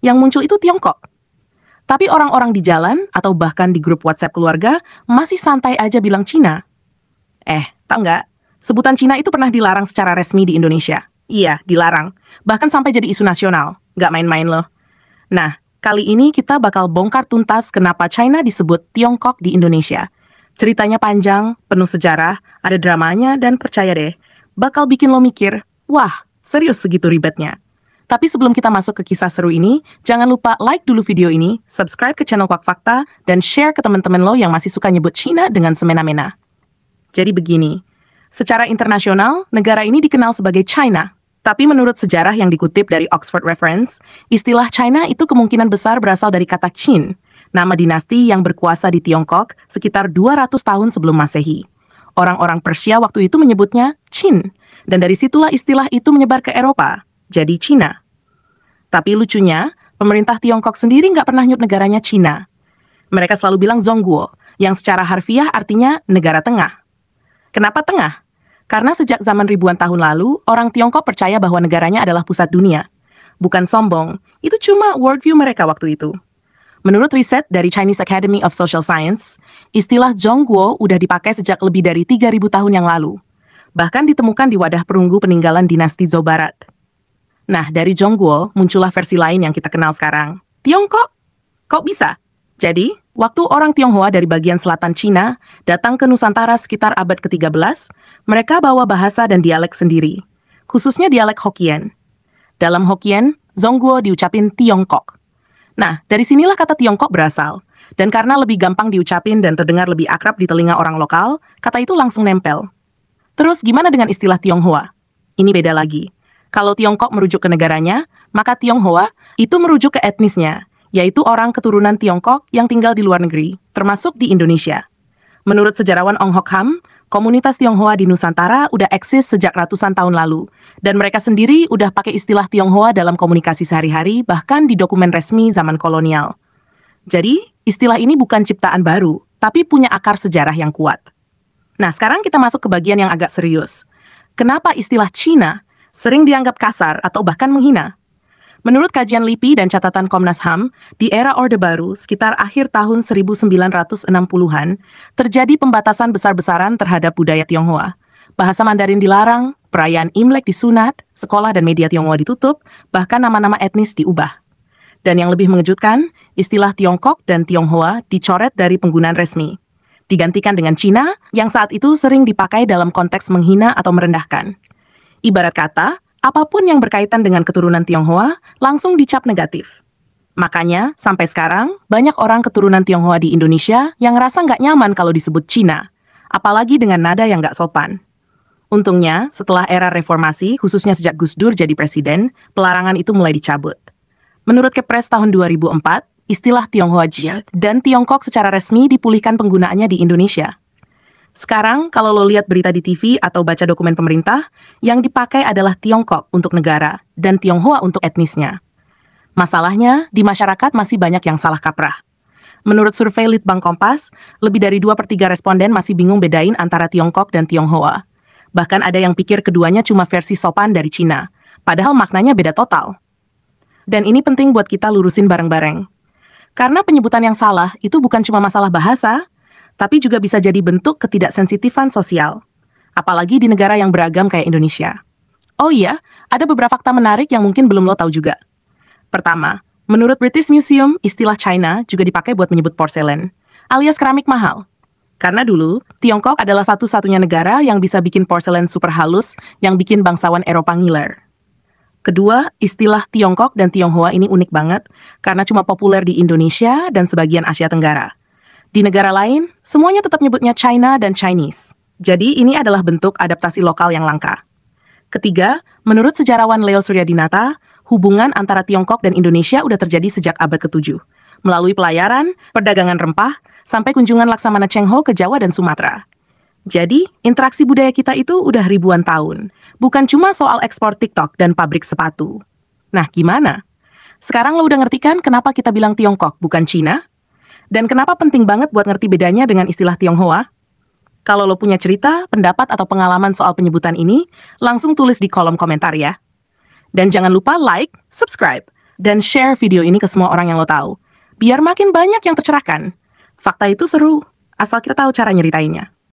yang muncul itu Tiongkok. Tapi orang-orang di jalan atau bahkan di grup WhatsApp keluarga masih santai aja bilang Cina. Tau nggak? Sebutan Cina itu pernah dilarang secara resmi di Indonesia. Iya, dilarang. Bahkan sampai jadi isu nasional. Nggak main-main loh. Nah, kali ini kita bakal bongkar tuntas kenapa China disebut Tiongkok di Indonesia. Ceritanya panjang, penuh sejarah, ada dramanya, dan percaya deh, bakal bikin lo mikir, wah, serius segitu ribetnya. Tapi sebelum kita masuk ke kisah seru ini, jangan lupa like dulu video ini, subscribe ke channel Quack Fakta, dan share ke teman-teman lo yang masih suka nyebut Cina dengan semena-mena. Jadi begini, secara internasional, negara ini dikenal sebagai China. Tapi menurut sejarah yang dikutip dari Oxford Reference, istilah China itu kemungkinan besar berasal dari kata Qin, nama dinasti yang berkuasa di Tiongkok sekitar 200 tahun sebelum Masehi. Orang-orang Persia waktu itu menyebutnya Qin, dan dari situlah istilah itu menyebar ke Eropa, jadi Cina. Tapi lucunya, pemerintah Tiongkok sendiri nggak pernah nyebut negaranya Cina. Mereka selalu bilang Zhongguo, yang secara harfiah artinya negara tengah. Kenapa tengah? Karena sejak zaman ribuan tahun lalu, orang Tiongkok percaya bahwa negaranya adalah pusat dunia. Bukan sombong, itu cuma worldview mereka waktu itu. Menurut riset dari Chinese Academy of Social Science, istilah Zhongguo udah dipakai sejak lebih dari 3.000 tahun yang lalu. Bahkan ditemukan di wadah perunggu peninggalan dinasti Zhou Barat. Nah, dari Zhongguo muncullah versi lain yang kita kenal sekarang. Tiongkok? Kok bisa? Jadi, waktu orang Tionghoa dari bagian selatan Cina datang ke Nusantara sekitar abad ke-13, mereka bawa bahasa dan dialek sendiri, khususnya dialek Hokkien. Dalam Hokkien, Zhongguo diucapin Tiongkok. Nah, dari sinilah kata Tiongkok berasal. Dan karena lebih gampang diucapin dan terdengar lebih akrab di telinga orang lokal, kata itu langsung nempel. Terus gimana dengan istilah Tionghoa? Ini beda lagi. Kalau Tiongkok merujuk ke negaranya, maka Tionghoa itu merujuk ke etnisnya, yaitu orang keturunan Tiongkok yang tinggal di luar negeri, termasuk di Indonesia. Menurut sejarawan Ong Hok Ham, komunitas Tionghoa di Nusantara udah eksis sejak ratusan tahun lalu, dan mereka sendiri udah pakai istilah Tionghoa dalam komunikasi sehari-hari, bahkan di dokumen resmi zaman kolonial. Jadi, istilah ini bukan ciptaan baru, tapi punya akar sejarah yang kuat. Nah, sekarang kita masuk ke bagian yang agak serius. Kenapa istilah Cina sering dianggap kasar atau bahkan menghina? Menurut kajian LIPI dan catatan Komnas HAM, di era Orde Baru sekitar akhir tahun 1960-an, terjadi pembatasan besar-besaran terhadap budaya Tionghoa. Bahasa Mandarin dilarang, perayaan Imlek disunat, sekolah dan media Tionghoa ditutup, bahkan nama-nama etnis diubah. Dan yang lebih mengejutkan, istilah Tiongkok dan Tionghoa dicoret dari penggunaan resmi. Digantikan dengan Cina, yang saat itu sering dipakai dalam konteks menghina atau merendahkan. Ibarat kata, apapun yang berkaitan dengan keturunan Tionghoa langsung dicap negatif. Makanya, sampai sekarang, banyak orang keturunan Tionghoa di Indonesia yang ngerasa nggak nyaman kalau disebut Cina, apalagi dengan nada yang nggak sopan. Untungnya, setelah era reformasi, khususnya sejak Gus Dur jadi presiden, pelarangan itu mulai dicabut. Menurut Kepres tahun 2004, istilah Tionghoa Jia dan Tiongkok secara resmi dipulihkan penggunaannya di Indonesia. Sekarang, kalau lo lihat berita di TV atau baca dokumen pemerintah, yang dipakai adalah Tiongkok untuk negara dan Tionghoa untuk etnisnya. Masalahnya, di masyarakat masih banyak yang salah kaprah. Menurut survei Litbang Kompas, lebih dari 2/3 responden masih bingung bedain antara Tiongkok dan Tionghoa. Bahkan ada yang pikir keduanya cuma versi sopan dari Cina, padahal maknanya beda total. Dan ini penting buat kita lurusin bareng-bareng. Karena penyebutan yang salah itu bukan cuma masalah bahasa, tapi juga bisa jadi bentuk ketidaksensitifan sosial. Apalagi di negara yang beragam kayak Indonesia. Oh iya, ada beberapa fakta menarik yang mungkin belum lo tahu juga. Pertama, menurut British Museum, istilah China juga dipakai buat menyebut porselen, alias keramik mahal. Karena dulu, Tiongkok adalah satu-satunya negara yang bisa bikin porselen super halus yang bikin bangsawan Eropa ngiler. Kedua, istilah Tiongkok dan Tionghoa ini unik banget karena cuma populer di Indonesia dan sebagian Asia Tenggara. Di negara lain, semuanya tetap nyebutnya China dan Chinese. Jadi ini adalah bentuk adaptasi lokal yang langka. Ketiga, menurut sejarawan Leo Suryadinata, hubungan antara Tiongkok dan Indonesia udah terjadi sejak abad ke-7. Melalui pelayaran, perdagangan rempah, sampai kunjungan Laksamana Cheng Ho ke Jawa dan Sumatera. Jadi, interaksi budaya kita itu udah ribuan tahun. Bukan cuma soal ekspor TikTok dan pabrik sepatu. Nah, gimana? Sekarang lo udah ngerti kan kenapa kita bilang Tiongkok bukan Cina? Dan kenapa penting banget buat ngerti bedanya dengan istilah Tionghoa? Kalau lo punya cerita, pendapat, atau pengalaman soal penyebutan ini, langsung tulis di kolom komentar ya. Dan jangan lupa like, subscribe, Dan share video ini ke semua orang yang lo tahu. Biar makin banyak yang tercerahkan. Fakta itu seru, asal kita tahu cara nyeritainnya.